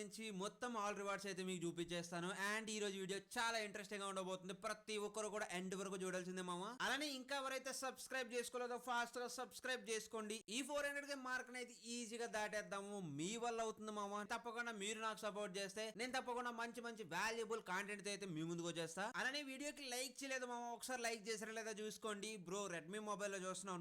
సంబంధించి మొత్తం all rewards అయితే మీకు చూపించేస్తాను. అండ్ ఈ రోజు వీడియో చాలా ఇంట్రెస్టింగ్ గా ఉండబోతుంది. ప్రతి ఒక్కరు కూడా ఎండ్ వరకు చూడాల్సిందే మామ. అలానే ఇంకా ఎవరైతే సబ్స్క్రైబ్ చేసుకోలేదో ఫాస్ట్ గా సబ్స్క్రైబ్ చేసుకోండి. ఈ 400K మార్క్ అయితే ఈజీగా దాటేద్దాము. మీ వల్ల అవుతుంది మామ. తప్పకుండా మీరు నాకు సపోర్ట్ చేస్తే నేను తప్పకుండా మంచి మంచి వాల్యుబుల్ కాంటెంట్ అయితే మీ ముందుకు వచ్చేస్తా. అలానే వీడియోకి లైక్ చేయలేదు మామ, ఒకసారి లైక్ చేసారా లేదా చూసుకోండి. బ్రో రెడ్మీ మొబైల్ లో చూస్తున్నావు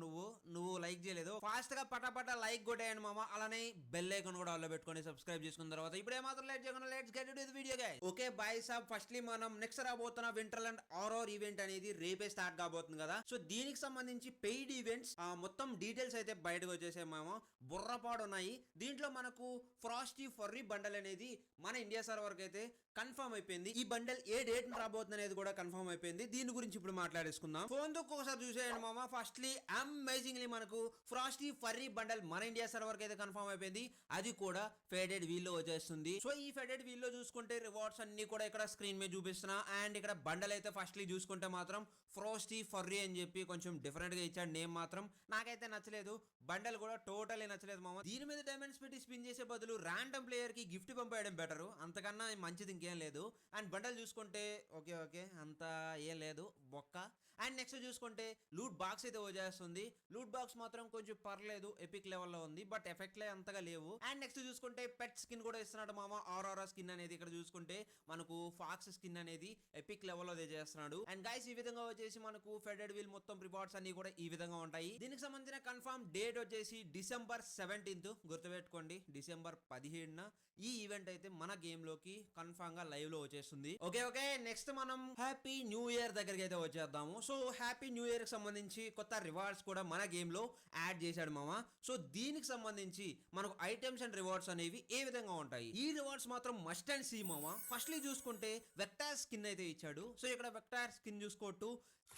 నువ్వు లైక్ చేయలేదు. ఫాస్ట్ గా పటాపట లైక్ కొట్టేయండి మామ. అలానే బెల్ ఐకాన్ కూడా ఆల్లో పెట్టుకొని సబ్స్క్రైబ్ చేసుకున్న తర్వాత ఇప్పుడు ఏమాత్రం లేట్ చేయకుండా let's get into the video guys. Okay బాయ్ సాబ్, ఫస్ట్లీ మనం నెక్స్ట్ రాబోతున్న వింటర్లాండ్ ఆరోర్ ఈవెంట్ అనేది రేపే స్టార్ట్ కాబోతుంది కదా. సో దీనికి సంబంధించి పెయిడ్ ఈవెంట్స్ మొత్తం డీటెయిల్స్ అయితే బయటకు వచ్చేసాయి మామ. బుర్రపాడు ఉన్నాయి. దీంట్లో మనకు ఫ్రాస్టీ ఫర్రీ బండల్ అనేది మన ఇండియా సర్వర్ కి అయితే కన్ఫర్మ్ అయిపోయింది. ఈ బండల్ ఏ డేట్ రాబోతుంది అనేది కూడా కన్ఫర్మ్ అయిపోయింది. దీని గురించి ఇప్పుడు మాట్లాడేసుకుందాం. ఫోన్ తో ఒకసారి చూసేయండి మామ. ఫస్ట్లీ అమేజింగ్లీ మనకు ఫ్రాస్టీ ఫర్రీ బండల్ మన ఇండియా సర్వర్ కి అయితే కన్ఫర్మ్ అయిపోయింది. అది కూడా ఫెడెడ్ వీల్ లో వచ్చేస్తుంది. సో ఈ ఫెడెడ్ వీల్ లో చూసుకుంటే రివార్డ్స్ అన్ని కూడా ఇక్కడ స్క్రీన్ మీద చూపిస్తున్నా. అండ్ ఇక్కడ బండల్ అయితే ఫస్ట్లీ చూసుకుంటే మాత్రం ఫ్రాస్టీ ఫర్రీ అని చెప్పి కొంచెం డిఫరెంట్ గా ఇచ్చాడు నేమ్. మాత్రం నాకైతే నచ్చలేదు. బండల్ కూడా టోటలీ నచ్చలేదు మామ. దీని మీద డైమండ్స్ పెట్టి స్పిన్ చేసే బదులు ర్యాండమ్ ప్లేయర్ కి గిఫ్ట్ పంపేయడం బెటర్. అంతకన్నా మంచిది ఇంకేం లేదు. అండ్ బండల్ చూసుకుంటే ఓకే అంత ఏం లేదు బొక్క. అండ్ నెక్స్ట్ చూసుకుంటే లూట్ బాక్స్ అయితే వచ్చేస్తుంది. లూట్ బాక్స్ మాత్రం కొంచెం పర్లేదు, ఎపిక్ లెవెల్లో ఉంది. బట్ ఎఫెక్ట్లే అంతగా లేవు. అండ్ నెక్స్ట్ చూసుకుంటే పెట్ స్కిన్ కూడా ఇస్తున్నాడు మామ. ఆరోరా స్కిన్ అనేది ఇక్కడ చూసుకుంటే మనకు ఫాక్స్ స్కిన్ అనేది ఎపిక్ లెవెల్లో చేస్తున్నాడు. అండ్ గైస్ ఈ విధంగా వచ్చేసి మనకు ఫెడెడ్ వీల్ మొత్తం రివార్డ్స్ అన్ని కూడా ఈ విధంగా ఉంటాయి. దీనికి సంబంధించిన కన్ఫర్మ్ డేట్ వచ్చేసి December 17th. గుర్తుపెట్టుకోండి, December 17న ఈ ఈవెంట్ అయితే మన గేమ్ లోకి కన్ఫర్మ్ గా లైవ్ లో వచ్చేస్తుంది. ఓకే నెక్స్ట్ మనం హ్యాపీ న్యూ ఇయర్ దగ్గరికి అయితే వచ్చేద్దాము. సో హ్యాపీ న్యూ ఇయర్ కి సంబంధించి కొత్త రివార్డ్స్ కూడా మన గేమ్ లో యాడ్ చేశాడు మామ. సో దీనికి సంబంధించి మనకు ఐటమ్స్ అండ్ రివార్డ్స్ అనేవి ఏ విధంగా ఉంటాయి. ఈ రివార్డ్స్ మాత్రం మస్ట్ అండ్ సీ మామ. ఫస్ట్లీ చూసుకుంటే వెక్టార్ స్కిన్ అయితే ఇచ్చాడు. సో ఇక్కడ వెక్టార్ స్కిన్ చూసుకోవచ్చు,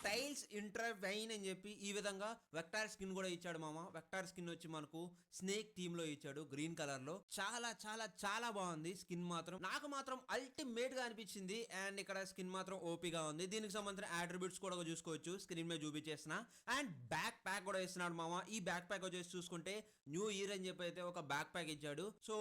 టైల్స్ ఇంటర్వైన్ అని చెప్పి ఈ విధంగా వెక్టార్ స్కిన్ కూడా ఇచ్చాడు మామ. వెక్టార్ స్కిన్ వచ్చి మనకు స్నేక్ టీమ్ లో ఇచ్చాడు గ్రీన్ కలర్ లో. చాలా చాలా చాలా బాగుంది స్కిన్ మాత్రం. నాకు మాత్రం అల్టిమేట్ గా అనిపించింది. అండ్ ఇక్కడ స్కిన్ మాత్రం ఓపీగా ఉంది. దీనికి సంబంధించిన అట్రిబ్యూట్స్ కూడా చూసుకోవచ్చు, స్క్రీన్ మీద చూపించేసిన. అండ్ బ్యాక్ ప్యాక్ కూడా ఇస్తున్నాడు మామ. ఈ బ్యాక్ ప్యాక్ వచ్చేసి చూసుకుంటే న్యూ ఇయర్ అని చెప్పి అయితే ఒక బ్యాక్ ప్యాక్ ఇచ్చాడు. సో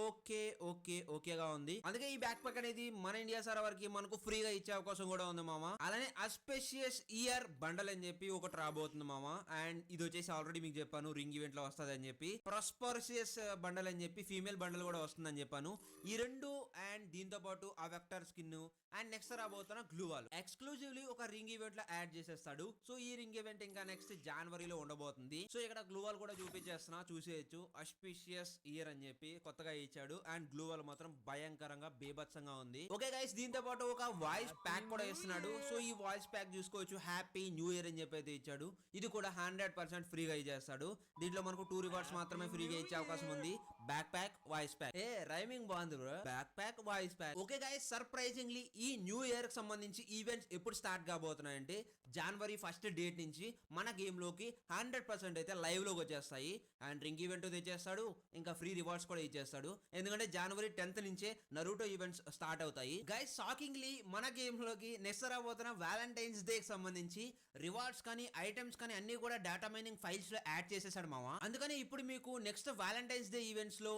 ఓకేగా ఉంది. అందుకే ఈ బ్యాక్ ప్యాక్ అనేది మన ఇండియా సర్వర్ కి మనకు ఫ్రీగా ఇచ్చే అవకాశం కూడా ఉంది మామ. అలానే అస్పెషియస్ ఇయర్ బండల్ అని చెప్పి ఒకటి రాబోతుంది మామ. అండ్ ఇది వచ్చేసి ఆల్రెడీ మీకు చెప్పాను రింగ్ ఈవెంట్ లో వస్తుంది అని చెప్పి. ప్రాస్పర్సియస్ బండల్ అని చెప్పి ఫీమేల్ బండల్ కూడా వస్తుందని చెప్పాను. ఈ రెండు అండ్ దీంతో పాటు ఆ వెక్టర్ స్కిన్ అండ్ నెక్స్ట్ రాబోతున్న గ్లూవాల్ ఎక్స్క్లూజివ్లీ ఒక రింగ్ ఈవెంట్ లో యాడ్ చేసేస్తాడు. సో ఈ రింగ్ ఈవెంట్ ఇంకా నెక్స్ట్ జనవరిలో ఉండబోతుంది. సో ఇక్కడ గ్లూవాల్ కూడా చూపించేస్తున్నా, చూసేయచ్చు. అస్పిషియస్ ఇయర్ అని చెప్పి కొత్తగా ఇచ్చాడు. అండ్ గ్లూవాల్ మాత్రం భయంకరంగా బీభత్సంగా ఉంది. ఓకే గైస్, దీంతో పాటు ఒక వాయిస్ ప్యాక్ కూడా ఇస్తున్నాడు. సో ఈ వాయిస్ ప్యాక్ చూసుకోవచ్చు, హ్యాపీ న్యూ ఇయర్ అని చెప్పి అయితే ఇచ్చాడు. ఇది కూడా 100% ఫ్రీగా ఇచ్చేస్తాడు. దీంట్లో మనకు 2 రివార్డ్స్ మాత్రమే ఫ్రీగా ఇచ్చే అవకాశం ఉంది. Back pack, voice pack. Rhyming బాగుంది bro. Back pack, voice pack. Okay guys, surprisingly ఈ న్యూ ఇయర్ కి సంబంధించి ఈవెంట్స్ ఎప్పుడు స్టార్ట్ కాబోతున్నాయంటే January 1st డేట్ నుంచి మన గేమ్ లోకి 100% అయితే లైవ్ లోకి వచ్చేస్తాయి. అండ్ రింగ్ ఈవెంట్ తెచ్చేస్తాడు, ఇంకా ఫ్రీ రివార్డ్స్ కూడా ఇచ్చేస్తాడు. ఎందుకంటే January 10th నుంచే నరూటో ఈవెంట్స్ స్టార్ట్ అవుతాయి. గైస్ షాకింగ్లీ మన గేమ్ లోకి నెక్స్ట్ రాబోతున్న వ్యాలంటైన్స్ డే కి సంబంధించి రివార్డ్స్ కానీ ఐటమ్స్ కానీ అన్ని కూడా డేటా మైనింగ్ ఫైల్స్ లో యాడ్ చేసేసాడు మామ. అందుకని ఇప్పుడు మీకు నెక్స్ట్ వ్యాలంటైన్స్ డే ఈవెంట్స్ లో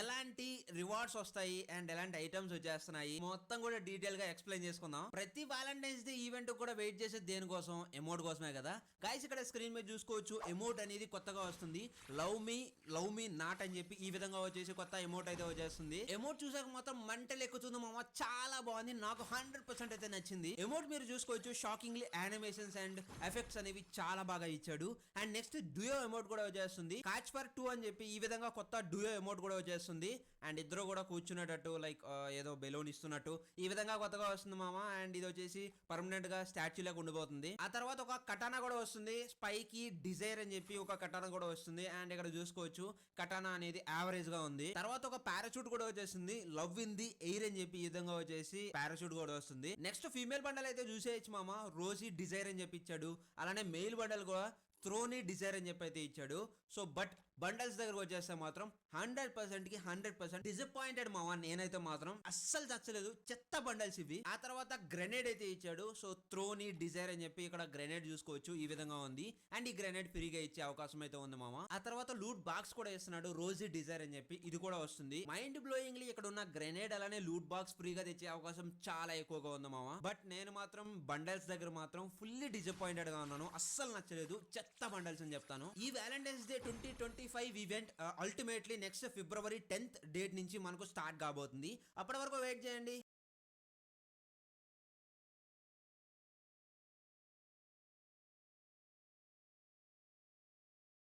ఎలాంటి రివార్డ్స్ వస్తాయి అండ్ ఎలాంటి ఐటమ్స్ వచ్చేస్తున్నాయి మొత్తం కూడా డీటెయిల్ గా ఎక్స్ప్లెయిన్ చేసుకుందాం. ప్రతి వ్యాలంటైన్స్ డే ఈవెంట్ కూడా వెయిట్ చేసేది దేనికోసం? ఎమోట్ కోసమే కదా గైస్. ఇక్కడ స్క్రీన్ మీద చూసుకోవచ్చు, ఎమోట్ అనేది కొత్తగా వస్తుంది. లవ్ మీ నాట్ అని చెప్పి ఈ విధంగా వచ్చేసి కొత్త ఎమోట్ అయితే వచ్చేస్తుంది. ఎమోట్ చూసాక మాత్రం మంటలు ఎక్కుతుంది మామ. చాలా బాగుంది, నాకు 100% అయితే నచ్చింది. ఎమోట్ మీరు చూసుకోవచ్చు, షాకింగ్లీ యానిమేషన్స్ అండ్ ఎఫెక్ట్స్ అనేవి చాలా బాగా ఇచ్చాడు. అండ్ నెక్స్ట్ డ్యూయో ఎమోట్ కూడా వచ్చేస్తుంది. కాచ్ ఫర్ 2 అని చెప్పి ఈ విధంగా కొత్త డ్యూయో ఎమోట్ కూడా వచ్చేస్తుంది. అండ్ ఇద్దరు కూడా కూర్చునేటట్టు లైక్ ఏదో బెలూన్ ఇస్తున్నట్టు ఈ విధంగా కొత్తగా వస్తుంది మామ. అండ్ ఇది వచ్చేసి పర్మనెంట్ గా స్టాచ్యూ లాగా ఉండిపోతుంది. ఆ తర్వాత ఒక కటానా కూడా వస్తుంది. స్పైకి డిజైర్ అని చెప్పి ఒక కటానా కూడా వస్తుంది. అండ్ ఇక్కడ చూసుకోవచ్చు కటానా అనేది యావరేజ్ గా ఉంది. తర్వాత ఒక పారాషూట్ కూడా వచ్చేసింది. లవ్ ఇన్ ది ఎయిర్ అని చెప్పి ఈ విధంగా వచ్చేసి పారాషూట్ కూడా వస్తుంది. నెక్స్ట్ ఫీమేల్ బండల్ అయితే చూసేయచ్చు మామ. రోజీ డిజైర్ అని చెప్పి ఇచ్చాడు. అలానే మెయిల్ బండల్ కూడా త్రోనీ డిజైర్ అని చెప్పి అయితే ఇచ్చాడు. సో బట్ బండల్స్ దగ్గరకు వచ్చేస్తే మాత్రం 100% కి 100% డిసప్పాయింటెడ్ మావా. నేనైతే మాత్రం అస్సలు చచ్చలేదు, చెత్త బండల్స్ ఇవి. ఆ తర్వాత గ్రెనేడ్ అయితే ఇచ్చాడు. సో త్రోనీ డిజైర్ అని చెప్పి ఇక్కడ గ్రెనేడ్ చూసుకోవచ్చు, ఈ విధంగా ఉంది. అండ్ ఈ గ్రెనేడ్ ఫ్రీగా ఇచ్చే అవకాశం అయితే ఉంది మామ. ఆ తర్వాత లూట్ బాక్స్ కూడా ఇస్తున్నాడు, రోజీ డిజైర్ అని చెప్పి, ఇది కూడా వస్తుంది. మైండ్ బ్లోయింగ్లీ ఇక్కడ ఉన్న గ్రెనేడ్ అలానే లూట్ బాక్స్ ఫ్రీగా తెచ్చే అవకాశం చాలా ఎక్కువగా ఉంది మామ. బట్ నేను మాత్రం బండల్స్ దగ్గర మాత్రం ఫుల్లీ డిసప్పాయింటెడ్ గా ఉన్నాను, అస్సలు నచ్చలేదు, చెత్త బండల్స్ అని చెప్తాను. ఈ Valentine's day 2025 event ultimately next February 10th date నుంచి మనకు స్టార్ట్ కాబోతుంది. అప్పటి వరకు వెయిట్ చేయండి.